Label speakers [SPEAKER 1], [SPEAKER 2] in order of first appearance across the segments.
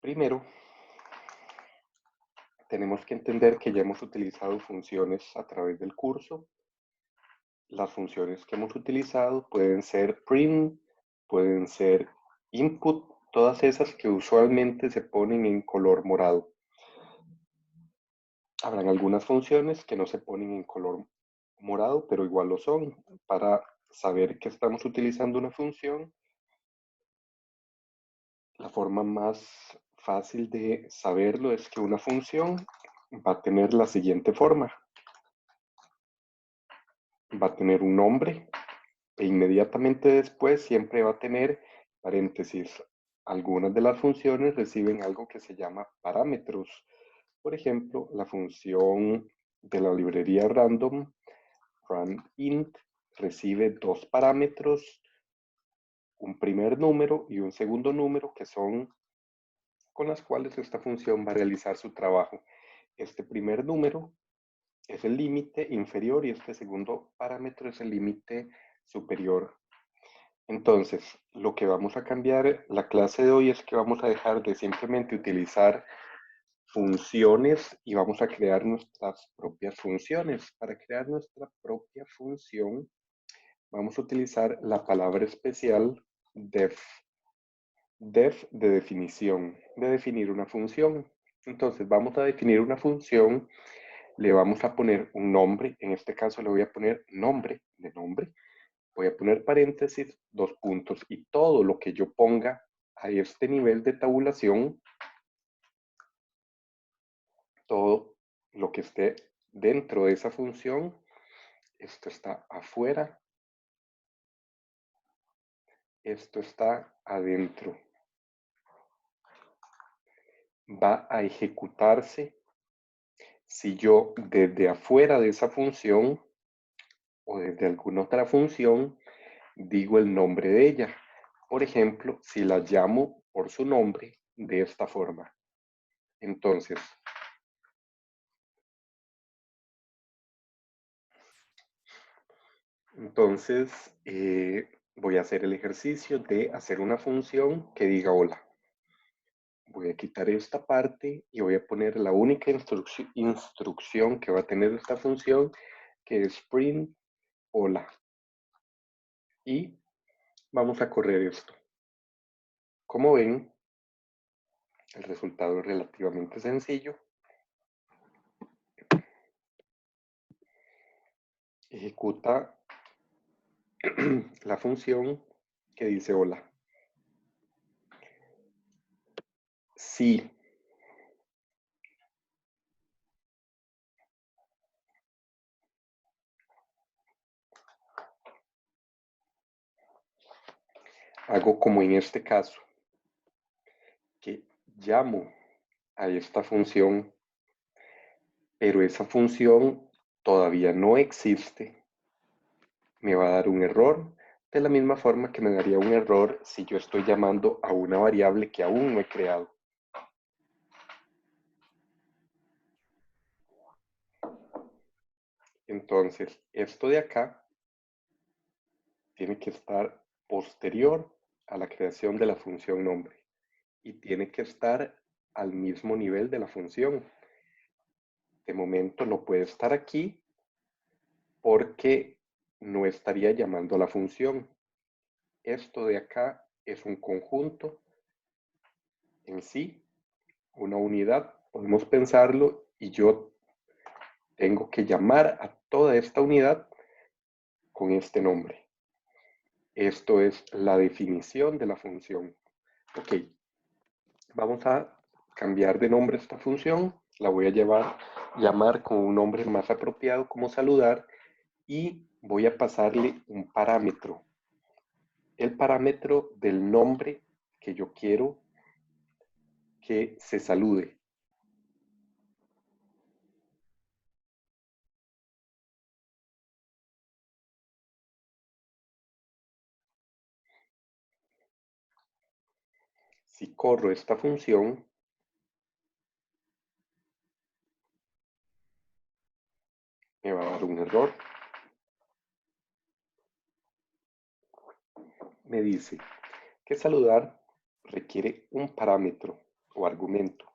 [SPEAKER 1] Primero, tenemos que entender que ya hemos utilizado funciones a través del curso. Las funciones que hemos utilizado pueden ser print, pueden ser input, todas esas que usualmente se ponen en color morado. Habrán algunas funciones que no se ponen en color morado, pero igual lo son. Para saber que estamos utilizando una función, la forma más fácil de saberlo es que una función va a tener la siguiente forma. Va a tener un nombre e inmediatamente después siempre va a tener paréntesis. Algunas de las funciones reciben algo que se llama parámetros. Por ejemplo, la función de la librería random, randint, recibe dos parámetros, un primer número y un segundo número, que son con las cuales esta función va a realizar su trabajo. Este primer número es el límite inferior y este segundo parámetro es el límite superior. Entonces, lo que vamos a cambiar la clase de hoy es que vamos a dejar de simplemente utilizar funciones y vamos a crear nuestras propias funciones. Para crear nuestra propia función, vamos a utilizar la palabra especial def. Def de definición, de definir una función. Entonces, vamos a definir una función, le vamos a poner un nombre, en este caso le voy a poner nombre de nombre, voy a poner paréntesis, dos puntos, y todo lo que yo ponga a este nivel de tabulación, todo lo que esté dentro de esa función, esto está afuera, esto está adentro. Va a ejecutarse si yo desde afuera de esa función o desde alguna otra función digo el nombre de ella. Por ejemplo, si la llamo por su nombre de esta forma. Entonces, voy a hacer el ejercicio de hacer una función que diga hola. Voy a quitar esta parte y voy a poner la única instrucción que va a tener esta función, que es print hola. Y vamos a correr esto. Como ven, el resultado es relativamente sencillo. Ejecuta la función que dice hola. Si hago como en este caso, que llamo a esta función, pero esa función todavía no existe, me va a dar un error, de la misma forma que me daría un error si yo estoy llamando a una variable que aún no he creado. Entonces, esto de acá tiene que estar posterior a la creación de la función nombre y tiene que estar al mismo nivel de la función. De momento no puede estar aquí porque no estaría llamando a la función. Esto de acá es un conjunto en sí, una unidad, podemos pensarlo, y yo tengo que llamar a toda esta unidad con este nombre. Esto es la definición de la función. Ok, vamos a cambiar de nombre esta función, la voy a llamar con un nombre más apropiado como saludar y voy a pasarle un parámetro. El parámetro del nombre que yo quiero que se salude. Si corro esta función, me va a dar un error. Me dice que saludar requiere un parámetro. o argumento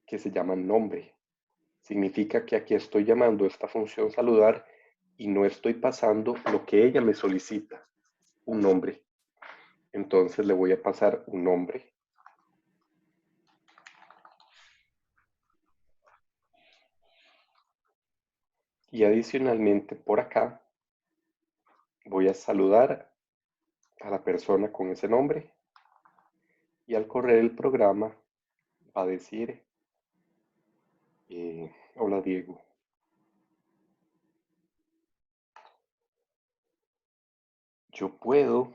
[SPEAKER 1] que se llama nombre. Significa que aquí estoy llamando a esta función saludar y no estoy pasando lo que ella me solicita, un nombre. Entonces le voy a pasar un nombre. Y adicionalmente por acá voy a saludar a la persona con ese nombre y al correr el programa va a decir, hola Diego. Yo puedo,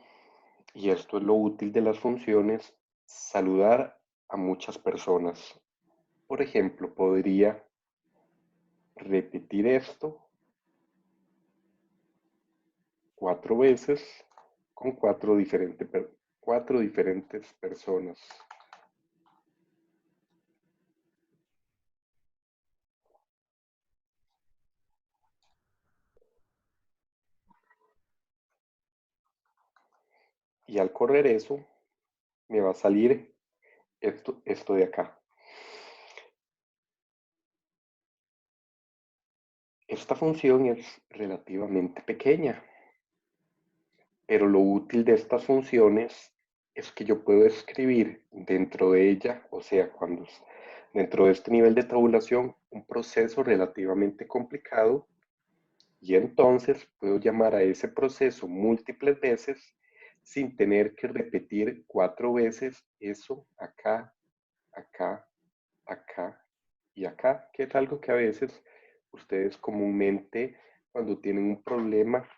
[SPEAKER 1] y esto es lo útil de las funciones, saludar a muchas personas. Por ejemplo, podría repetir esto 4 veces con cuatro diferentes personas. Y al correr eso, me va a salir esto de acá. Esta función es relativamente pequeña, pero lo útil de estas funciones es que yo puedo escribir dentro de ella, o sea, dentro de este nivel de tabulación, un proceso relativamente complicado y entonces puedo llamar a ese proceso múltiples veces sin tener que repetir 4 veces eso acá, acá, acá y acá, que es algo que a veces ustedes comúnmente cuando tienen un problema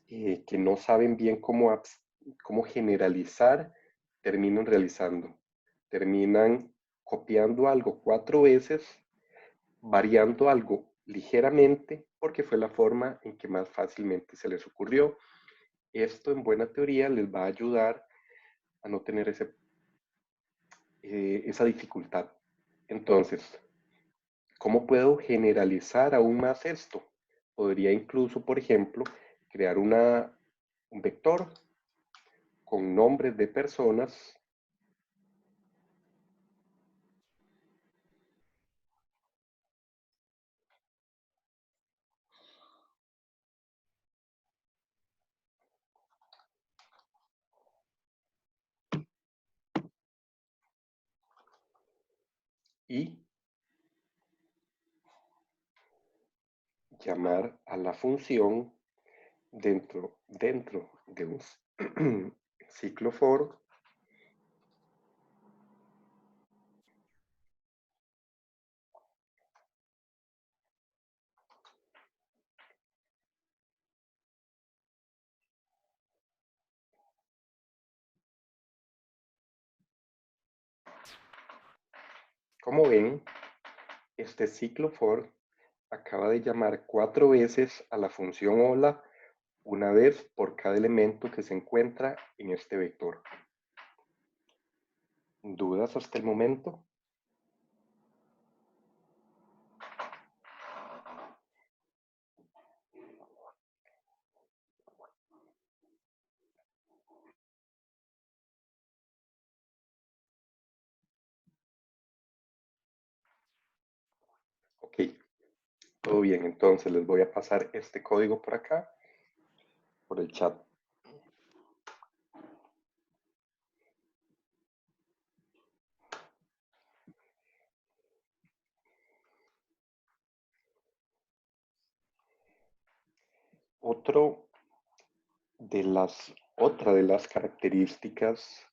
[SPEAKER 1] que no saben bien cómo generalizar, terminan realizando. Terminan copiando algo 4 veces, variando algo ligeramente, porque fue la forma en que más fácilmente se les ocurrió. Esto en buena teoría les va a ayudar a no tener esa dificultad. Entonces, ¿cómo puedo generalizar aún más esto? Podría incluso, por ejemplo, crear un vector con nombres de personas y llamar a la función dentro de un ciclo for. Como ven, este ciclo for acaba de llamar 4 veces a la función hola, una vez por cada elemento que se encuentra en este vector. ¿Dudas hasta el momento? Ok, todo bien. Entonces les voy a pasar este código por acá, por el chat. Otra de las características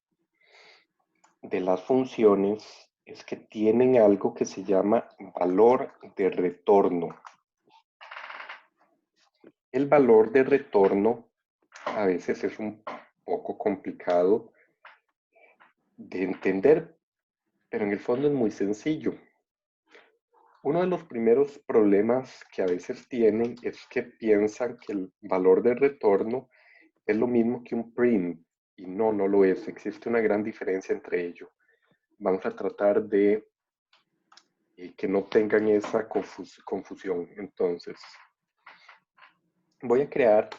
[SPEAKER 1] de las funciones es que tienen algo que se llama valor de retorno. El valor de retorno a veces es un poco complicado de entender, pero en el fondo es muy sencillo. Uno de los primeros problemas que a veces tienen es que piensan que el valor de retorno es lo mismo que un print y no lo es. Existe una gran diferencia entre ellos. Vamos a tratar de que no tengan esa confusión. Entonces, voy a crear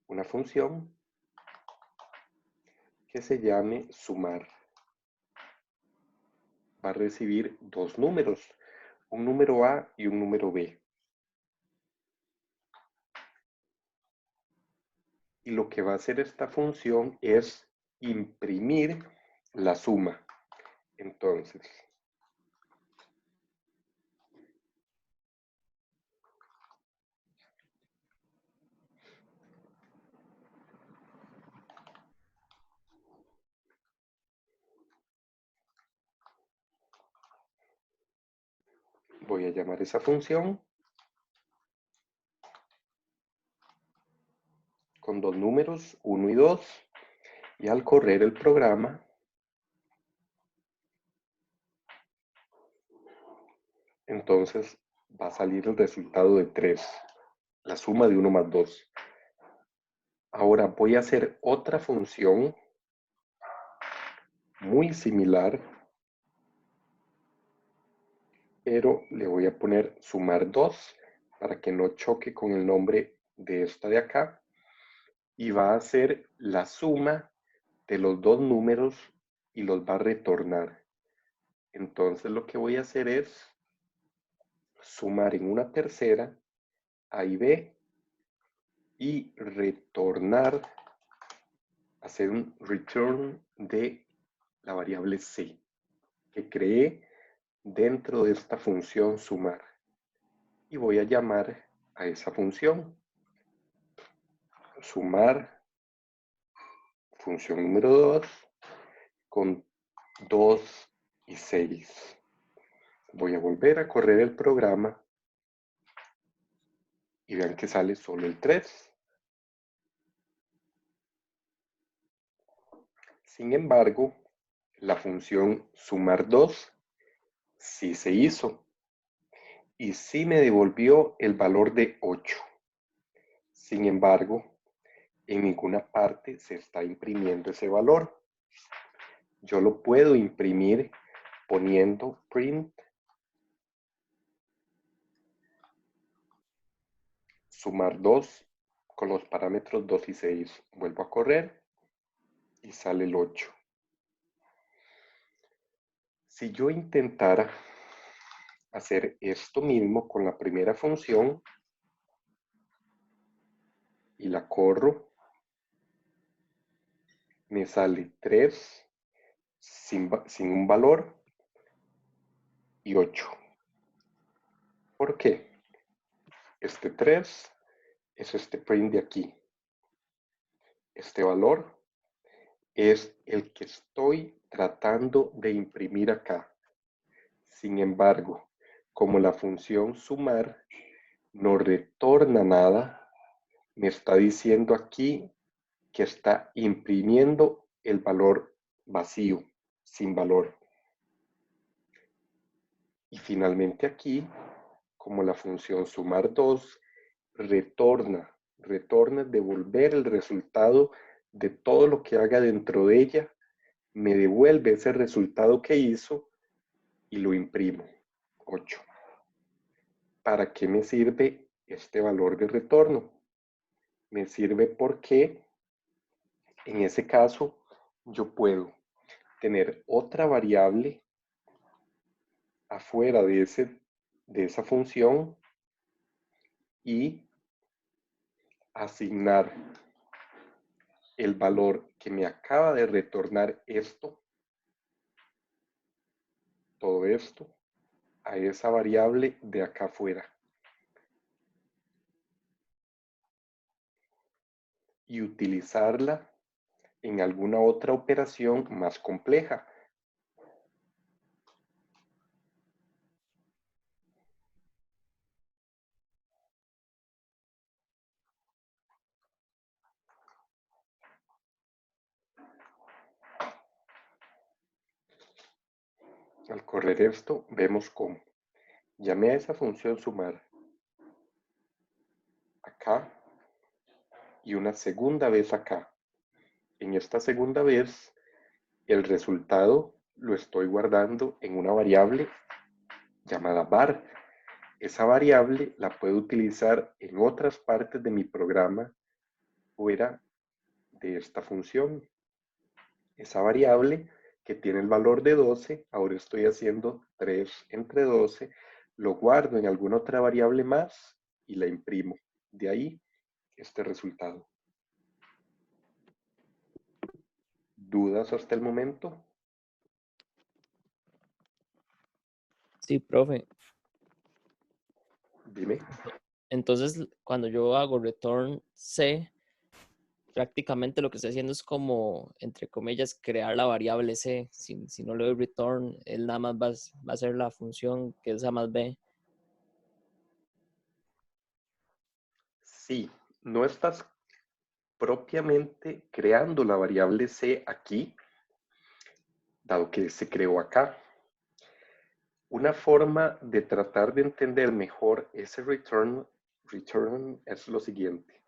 [SPEAKER 1] una función que se llame sumar. va a recibir dos números, un número A y un número B. Y lo que va a hacer esta función es imprimir la suma. Entonces, voy a llamar esa función con dos números, 1 y 2, y al correr el programa, entonces va a salir el resultado de 3, la suma de 1 más 2. Ahora voy a hacer otra función muy similar, pero le voy a poner sumar 2 para que no choque con el nombre de esta de acá, y va a hacer la suma de los dos números y los va a retornar. Entonces lo que voy a hacer es sumar en una tercera A y B y retornar, hacer un return de la variable C que creé dentro de esta función sumar. Y voy a llamar a esa función sumar función número 2 con 2 y 6. Voy a volver a correr el programa y vean que sale solo el 3. Sin embargo, la función sumar 2 sí se hizo y sí me devolvió el valor de 8. Sin embargo, en ninguna parte se está imprimiendo ese valor. Yo lo puedo imprimir poniendo print sumar 2 con los parámetros 2 y 6. Vuelvo a correr y sale el 8. Si yo intentara hacer esto mismo con la primera función y la corro, me sale 3 sin un valor y 8. ¿Por qué? Este 3 es este print de aquí. Este valor es el que estoy tratando de imprimir acá. Sin embargo, como la función sumar no retorna nada, me está diciendo aquí que está imprimiendo el valor vacío, sin valor. Y finalmente aquí, como la función sumar 2 retorna devolver el resultado de todo lo que haga dentro de ella, me devuelve ese resultado que hizo y lo imprimo, 8. ¿Para qué me sirve este valor de retorno? Me sirve porque en ese caso yo puedo tener otra variable afuera de esa función y asignar el valor que me acaba de retornar esto, todo esto, a esa variable de acá afuera. Y utilizarla en alguna otra operación más compleja. Al correr esto, vemos cómo llamé a esa función sumar acá y una segunda vez acá. En esta segunda vez, el resultado lo estoy guardando en una variable llamada var. Esa variable la puedo utilizar en otras partes de mi programa fuera de esta función. Esa variable que tiene el valor de 12. Ahora estoy haciendo 3 entre 12. Lo guardo en alguna otra variable más y la imprimo. De ahí este resultado. ¿Dudas hasta el momento?
[SPEAKER 2] Sí, profe.
[SPEAKER 1] Dime.
[SPEAKER 2] Entonces, cuando yo hago return C, prácticamente lo que estoy haciendo es como, entre comillas, crear la variable C. Si no le doy return, él nada más va a ser la función que es A más B.
[SPEAKER 1] Sí, no estás propiamente creando la variable C aquí, dado que se creó acá. Una forma de tratar de entender mejor ese return es lo siguiente.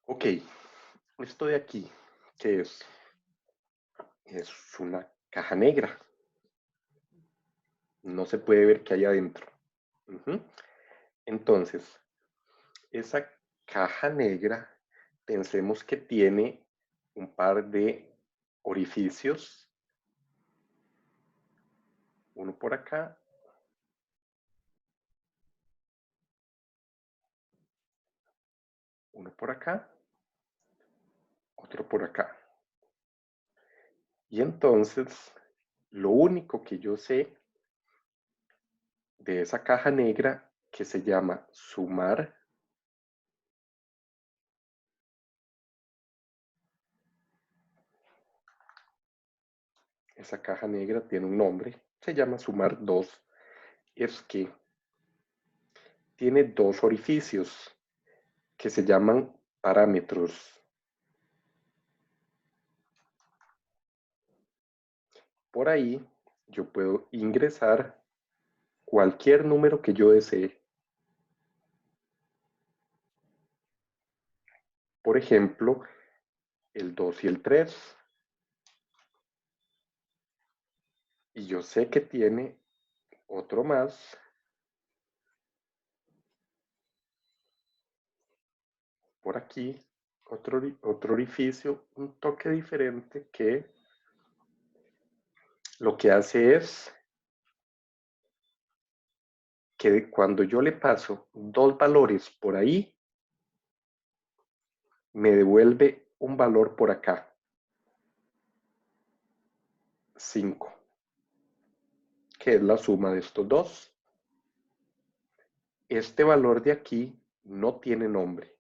[SPEAKER 1] Ok, esto de aquí, ¿qué es? Es una caja negra. No se puede ver qué hay adentro. Entonces, esa caja negra, pensemos que tiene un par de orificios. Uno por acá, uno por acá, otro por acá. Y entonces, lo único que yo sé de esa caja negra que se llama sumar, esa caja negra tiene un nombre, se llama sumar 2, es que tiene dos orificios que se llaman parámetros. Por ahí yo puedo ingresar cualquier número que yo desee. Por ejemplo, el 2 y el 3. Y yo sé que tiene otro más por aquí, otro orificio, un toque diferente que lo que hace es que cuando yo le paso dos valores por ahí, me devuelve un valor por acá, 5, que es la suma de estos dos. Este valor de aquí no tiene nombre.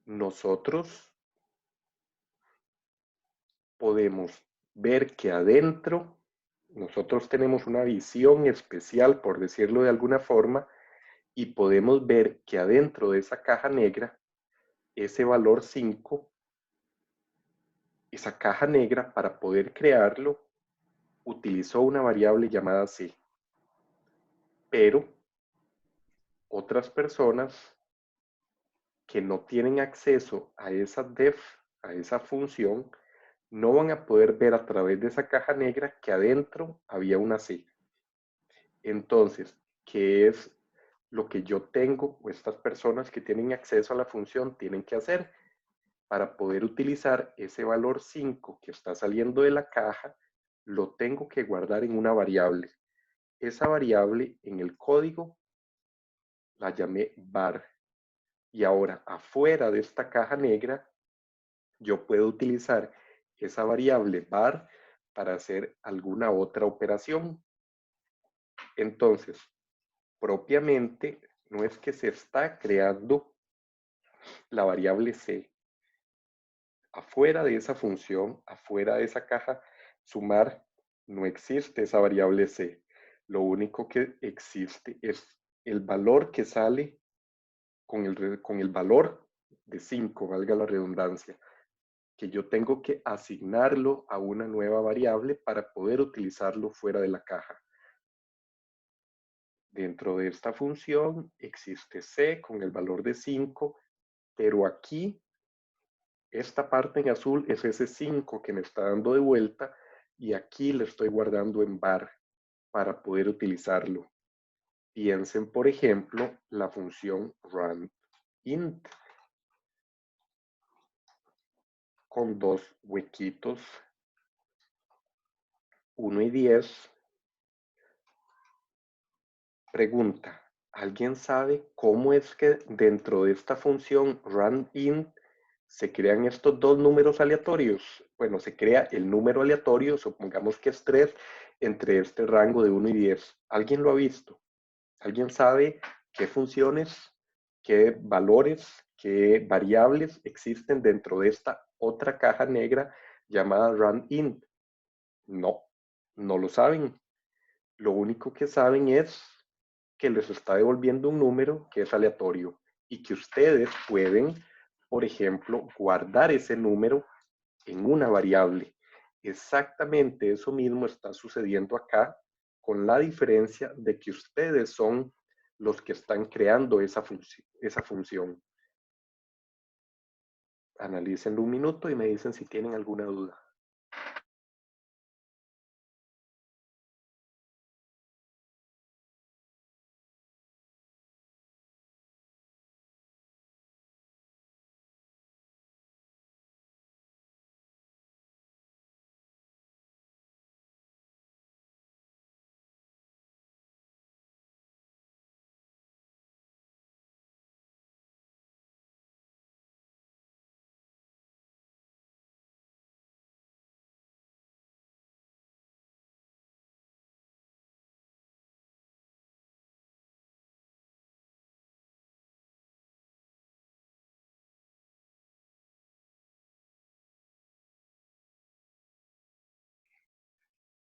[SPEAKER 1] Nosotros podemos ver que adentro, nosotros tenemos una visión especial, por decirlo de alguna forma, y podemos ver que adentro de esa caja negra, ese valor 5, esa caja negra, para poder crearlo, utilizó una variable llamada C. Pero otras personas que no tienen acceso a esa def, a esa función, no van a poder ver a través de esa caja negra que adentro había una C. Entonces, ¿qué es lo que yo tengo o estas personas que tienen acceso a la función tienen que hacer para poder utilizar ese valor 5 que está saliendo de la caja? Lo tengo que guardar en una variable. Esa variable en el código la llamé var. Y ahora, afuera de esta caja negra, yo puedo utilizar esa variable var para hacer alguna otra operación. Entonces, propiamente, no es que se está creando la variable c. Afuera de esa función, afuera de esa caja sumar, no existe esa variable c. Lo único que existe es el valor que sale con el valor de 5, valga la redundancia, que yo tengo que asignarlo a una nueva variable para poder utilizarlo fuera de la caja. Dentro de esta función existe c con el valor de 5, pero aquí esta parte en azul es ese 5 que me está dando de vuelta y aquí le estoy guardando en var para poder utilizarlo. Piensen, por ejemplo, la función runInt con dos huequitos, 1 y 10. Pregunta, ¿alguien sabe cómo es que dentro de esta función runInt se crean estos dos números aleatorios? Bueno, se crea el número aleatorio, supongamos que es 3, entre este rango de 1 y 10. ¿Alguien lo ha visto? ¿Alguien sabe qué funciones, qué valores, qué variables existen dentro de esta otra caja negra llamada runInt? No, no lo saben. Lo único que saben es que les está devolviendo un número que es aleatorio y que ustedes pueden, por ejemplo, guardar ese número en una variable. Exactamente eso mismo está sucediendo acá, con la diferencia de que ustedes son los que están creando esa función. Analícenlo un minuto y me dicen si tienen alguna duda.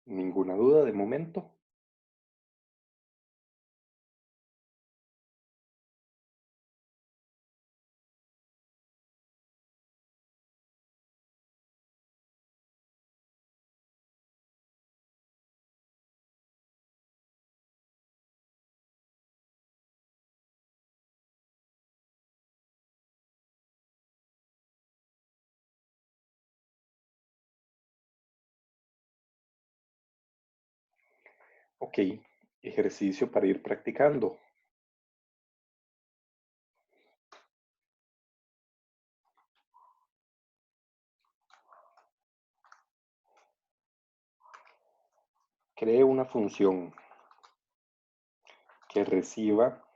[SPEAKER 1] ¿Ninguna duda de momento? Ok, ejercicio para ir practicando. Cree una función que reciba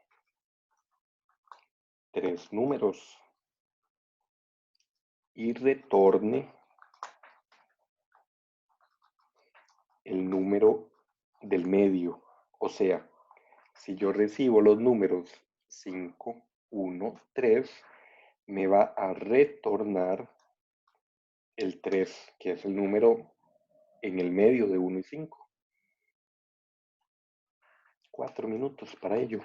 [SPEAKER 1] 3 números y retorne el número del medio. O sea, si yo recibo los números 5, 1, 3, me va a retornar el 3, que es el número en el medio de 1 y 5. 4 minutos para ello.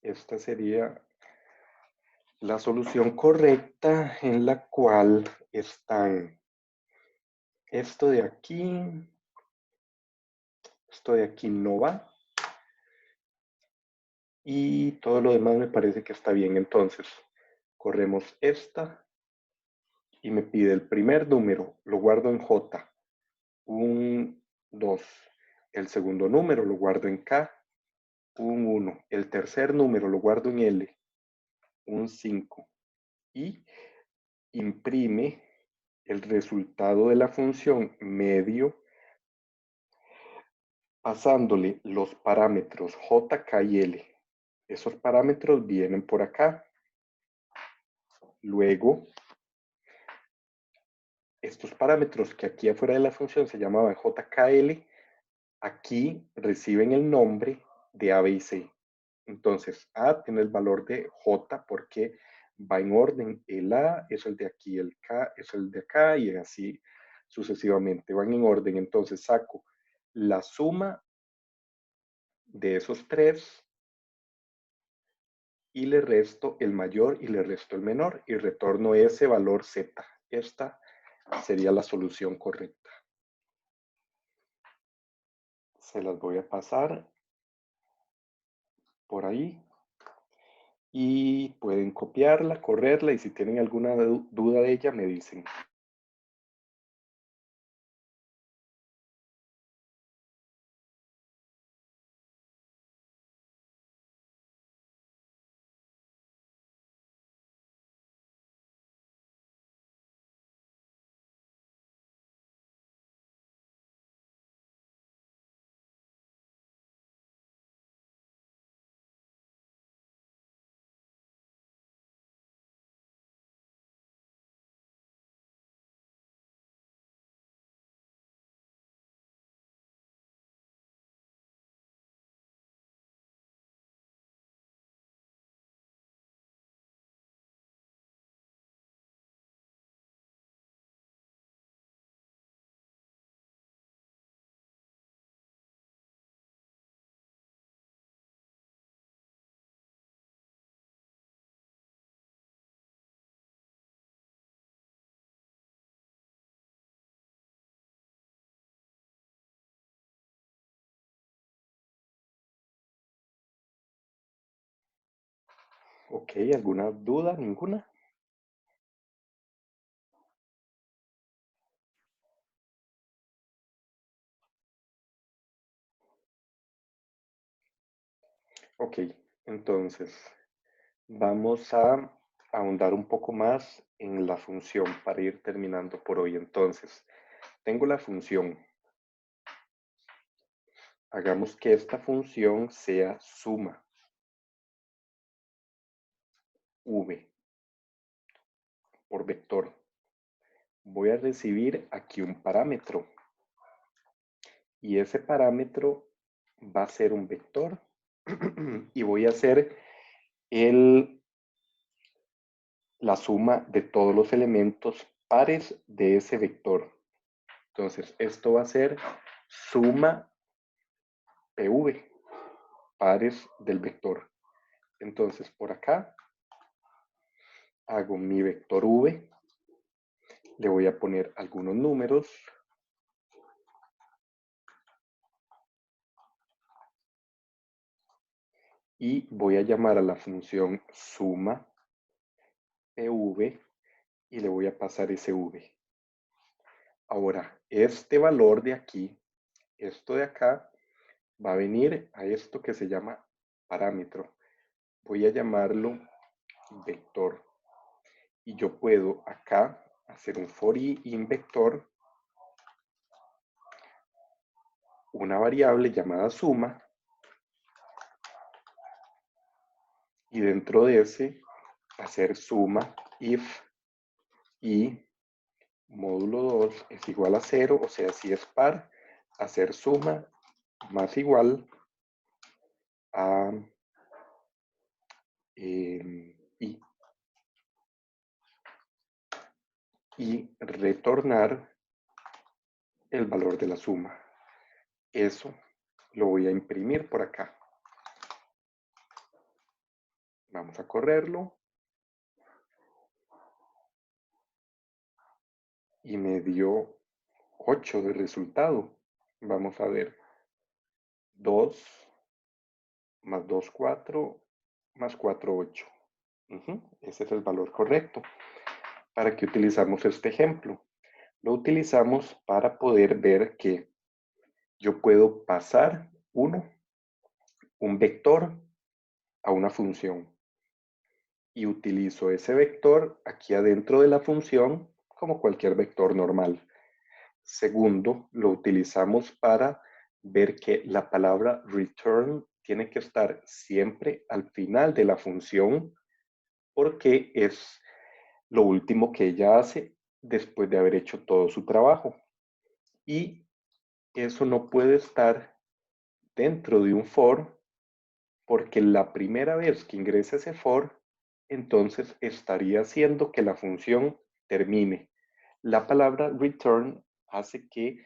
[SPEAKER 1] esta sería la solución correcta en la cual están esto de aquí no va, y todo lo demás me parece que está bien. Entonces, corremos esta y me pide el primer número, lo guardo en J, un 2. El segundo número lo guardo en K, un 1. El tercer número lo guardo en L, un 5. Y imprime el resultado de la función medio pasándole los parámetros J, K y L. Esos parámetros vienen por acá. Luego, estos parámetros que aquí afuera de la función se llamaban JKL, aquí reciben el nombre de A, B y C. Entonces, A tiene el valor de J porque va en orden. El A es el de aquí, el K es el de acá y así sucesivamente. Van en orden. Entonces, saco la suma de esos tres y le resto el mayor y le resto el menor y retorno ese valor Z. Esta sería la solución correcta. Se las voy a pasar por ahí y pueden copiarla, correrla y si tienen alguna duda de ella me dicen. Ok, ¿alguna duda? ¿Ninguna? Ok, entonces vamos a ahondar un poco más en la función para ir terminando por hoy. Entonces, tengo la función. Hagamos que esta función sea suma v por vector. Voy a recibir aquí un parámetro y ese parámetro va a ser un vector y voy a hacer la suma de todos los elementos pares de ese vector. Entonces, esto va a ser suma PV, pares del vector. Entonces, por acá hago mi vector V, le voy a poner algunos números. Y voy a llamar a la función suma PV y le voy a pasar ese V. Ahora, este valor de aquí, esto de acá, va a venir a esto que se llama parámetro. Voy a llamarlo vector. Y yo puedo acá hacer un for i in vector, una variable llamada suma, y dentro de ese hacer suma if y módulo 2 es igual a 0, o sea, si es par, hacer suma más igual a i. Y retornar el valor de la suma. Eso lo voy a imprimir por acá. Vamos a correrlo. Y me dio 8 de resultado. Vamos a ver. 2 más 2 4 más 4 8. Ese es el valor correcto. ¿Para qué utilizamos este ejemplo? Lo utilizamos para poder ver que yo puedo pasar un vector a una función. Y utilizo ese vector aquí adentro de la función como cualquier vector normal. Segundo, lo utilizamos para ver que la palabra return tiene que estar siempre al final de la función porque es lo último que ella hace después de haber hecho todo su trabajo. Y eso no puede estar dentro de un for porque la primera vez que ingresa ese for, entonces estaría haciendo que la función termine. La palabra return hace que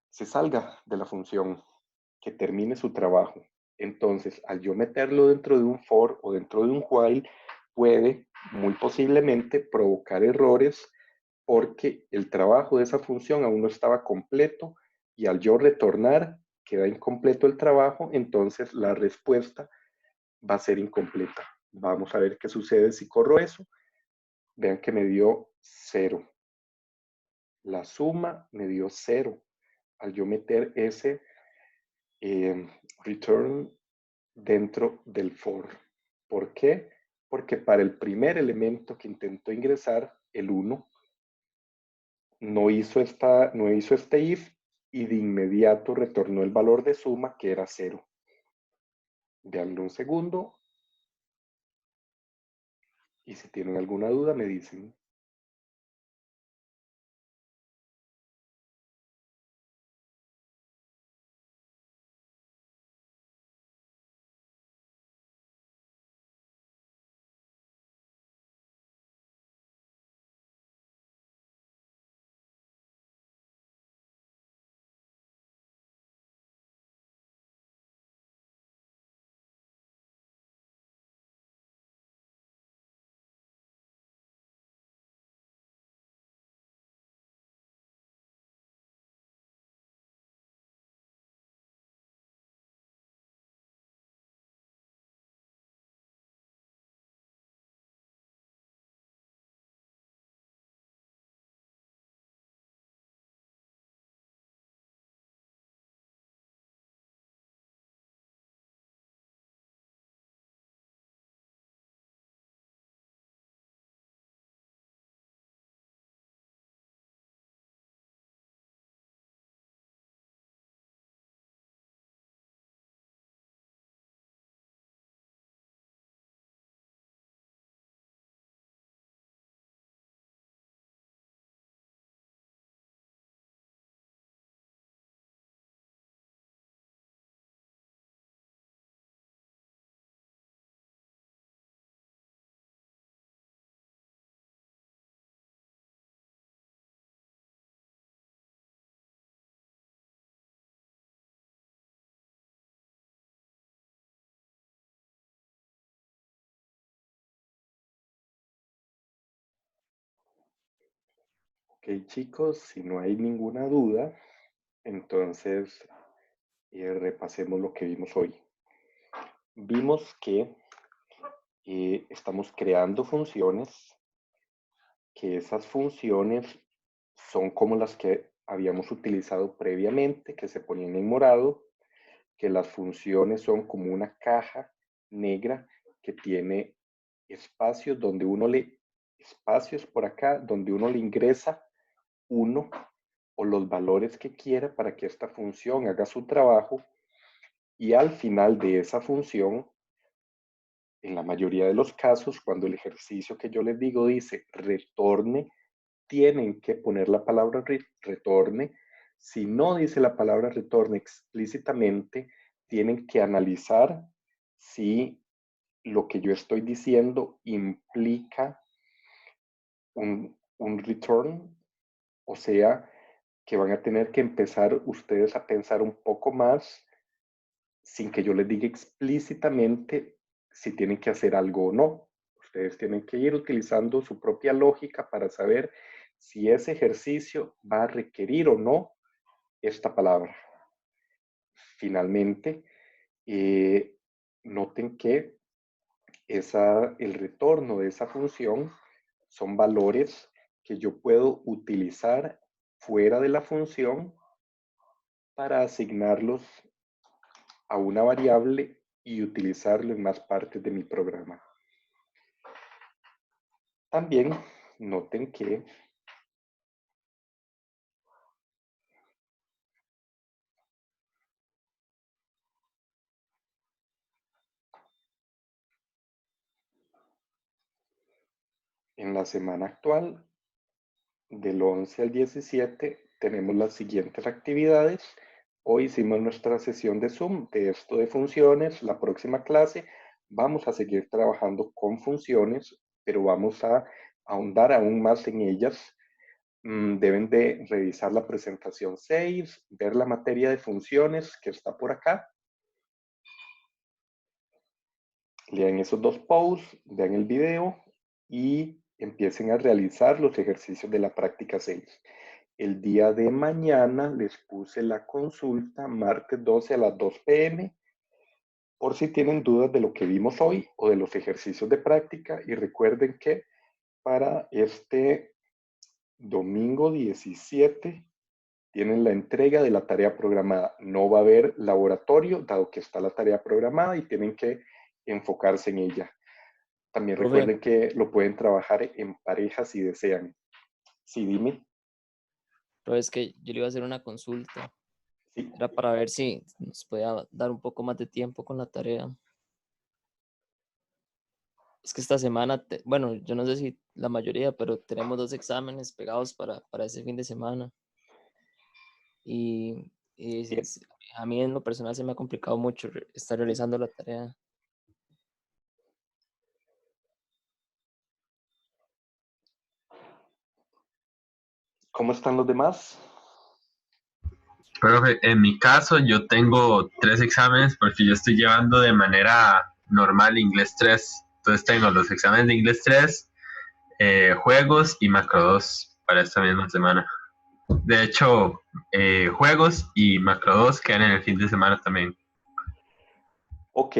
[SPEAKER 1] se salga de la función, que termine su trabajo. Entonces, al yo meterlo dentro de un for o dentro de un while, puede muy posiblemente provocar errores porque el trabajo de esa función aún no estaba completo y al yo retornar queda incompleto el trabajo, entonces la respuesta va a ser incompleta. Vamos a ver qué sucede si corro eso. Vean que me dio 0. La suma me dio 0 al yo meter ese return dentro del for. ¿Por qué? Porque para el primer elemento que intentó ingresar, el 1, no hizo este if y de inmediato retornó el valor de suma que era 0. Veanlo un segundo y si tienen alguna duda me dicen. Ok, chicos, si no hay ninguna duda, entonces repasemos lo que vimos hoy. Vimos que estamos creando funciones, que esas funciones son como las que habíamos utilizado previamente, que se ponían en morado, que las funciones son como una caja negra que tiene espacios por acá donde uno le ingresa uno o los valores que quiera para que esta función haga su trabajo y al final de esa función, en la mayoría de los casos, cuando el ejercicio que yo les digo dice retorne, tienen que poner la palabra retorne. Si no dice la palabra retorne explícitamente, tienen que analizar si lo que yo estoy diciendo implica un return, o sea, que van a tener que empezar ustedes a pensar un poco más sin que yo les diga explícitamente si tienen que hacer algo o no. Ustedes tienen que ir utilizando su propia lógica para saber si ese ejercicio va a requerir o no esta palabra. Finalmente, noten que el retorno de esa función son valores que yo puedo utilizar fuera de la función para asignarlos a una variable y utilizarlo en más partes de mi programa. También noten que en la semana actual, del 11 al 17, tenemos las siguientes actividades. Hoy hicimos nuestra sesión de Zoom de esto de funciones. La próxima clase vamos a seguir trabajando con funciones, pero vamos a ahondar aún más en ellas. Deben de revisar la presentación 6, ver la materia de funciones que está por acá. Lean esos dos posts, vean el video y empiecen a realizar los ejercicios de la práctica 6. El día de mañana les puse la consulta, martes 12 a las 2 p.m. por si tienen dudas de lo que vimos hoy o de los ejercicios de práctica. Y recuerden que para este domingo 17 tienen la entrega de la tarea programada. No va a haber laboratorio, dado que está la tarea programada y tienen que enfocarse en ella. También
[SPEAKER 2] Profe,
[SPEAKER 1] recuerden que lo pueden trabajar en pareja si desean. Sí, dime.
[SPEAKER 2] pero es que yo le iba a hacer una consulta.
[SPEAKER 1] Sí.
[SPEAKER 2] Era para ver si nos podía dar un poco más de tiempo con la tarea. Es que esta semana, bueno, yo no sé si la mayoría, pero tenemos 2 exámenes pegados para ese fin de semana. Y a mí en lo personal se me ha complicado mucho estar realizando la tarea.
[SPEAKER 1] ¿Cómo están los demás?
[SPEAKER 3] Profe, en mi caso yo tengo 3 exámenes porque yo estoy llevando de manera normal inglés 3. Entonces tengo los exámenes de inglés 3, juegos y macro 2 para esta misma semana. De hecho, juegos y macro 2 quedan en el fin de semana también.
[SPEAKER 1] Ok.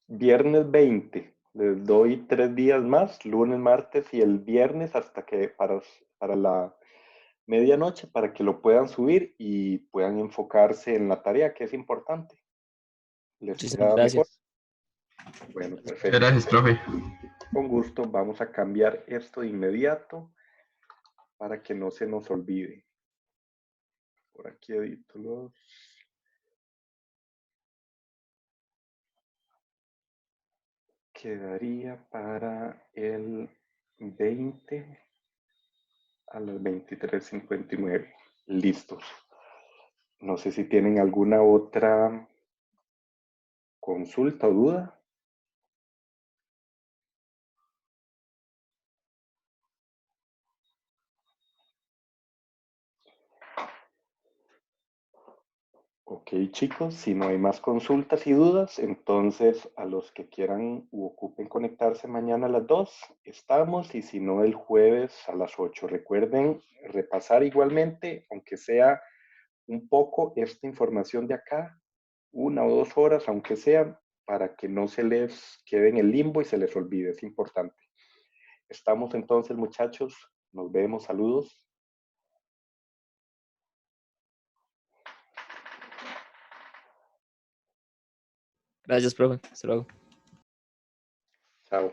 [SPEAKER 1] Viernes 20. Les doy 3 días más, lunes, martes y el viernes hasta que para la medianoche para que lo puedan subir y puedan enfocarse en la tarea que es importante. ¿Les
[SPEAKER 2] Muchísimas
[SPEAKER 1] queda mejor?
[SPEAKER 2] gracias.
[SPEAKER 1] Bueno,
[SPEAKER 3] Muchas
[SPEAKER 1] perfecto.
[SPEAKER 3] gracias, profe.
[SPEAKER 1] Con gusto vamos a cambiar esto de inmediato para que no se nos olvide. Por aquí edito los. Quedaría para el 20 a las 23:59. Listos. No sé si tienen alguna otra consulta o duda. Ok, chicos, si no hay más consultas y dudas, entonces a los que quieran u ocupen conectarse mañana a las 2, estamos, y si no el jueves a las 8. Recuerden repasar igualmente, aunque sea un poco, esta información de acá, 1 o 2 horas, aunque sea, para que no se les quede en el limbo y se les olvide, es importante. Estamos entonces, muchachos, nos vemos, saludos.
[SPEAKER 2] Gracias, profe. Hasta luego.
[SPEAKER 1] Chao.